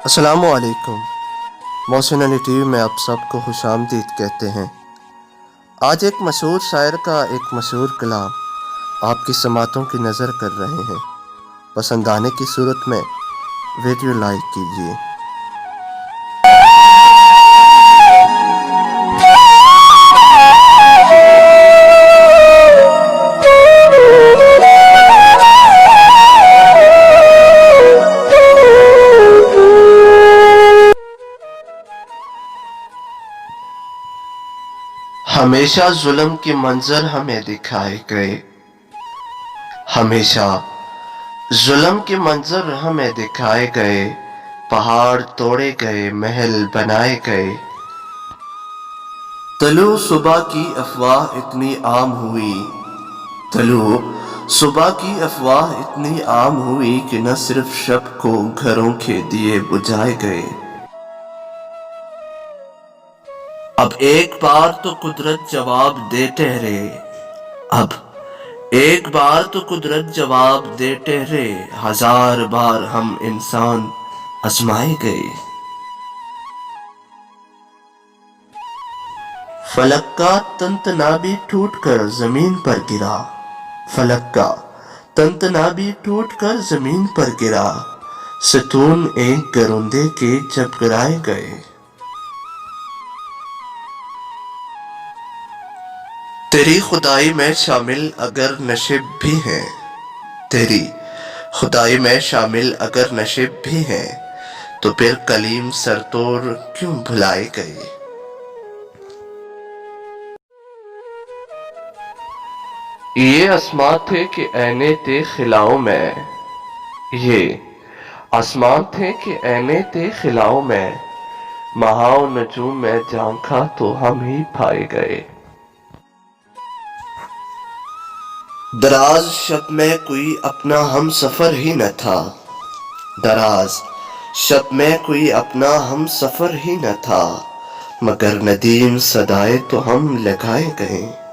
السلام علیکم۔ محسن علی T V میں آپ سب کو خوش آمدید کہتے ہیں۔ آج ایک مشہور شاعر کا ایک مشہور کلام آپ کی سماعتوں کی نظر کر رہے ہیں۔ پسند آنے کی صورت میں ویڈیو لائک کیجیے۔ ہمیشہ ظلم کے منظر ہمیں دکھائے گئے، ہمیشہ ظلم کے منظر ہمیں دکھائے گئے، پہاڑ توڑے گئے، محل بنائے گئے۔ طلوع صبح کی افواہ اتنی عام ہوئی، طلوع صبح کی افواہ اتنی عام ہوئی کہ نہ صرف شب کو گھروں کے دیے بجھائے گئے۔ اب ایک بار تو قدرت جواب دے ٹھہرے، اب ایک بار تو قدرت جواب دے ٹھہرے، ہزار بار ہم انسان آزمائے گئے۔ فلک کا تنتنا بھی ٹوٹ کر زمین پر گرا، فلک کا تنتنا بھی ٹوٹ کر زمین پر گرا، ستون ایک گروندے کے جب گرائے گئے۔ تیری خدائی میں شامل اگر نشب بھی ہیں، تیری خدائی میں شامل اگر نشب بھی ہیں، تو پھر کلیم سرتور کیوں بھلائے گئے۔ یہ آسمان تھے کہ اینے تھے خلاؤں میں، یہ آسمان تھے کہ اینے تھے خلاؤں میں، ماہاں نجوم میں جھانکا تو ہم ہی پائے گئے۔ دراز شب میں کوئی اپنا ہم سفر ہی نہ تھا، دراز شب میں کوئی اپنا ہم سفر ہی نہ تھا، مگر ندیم صدائے تو ہم لگائے گئے۔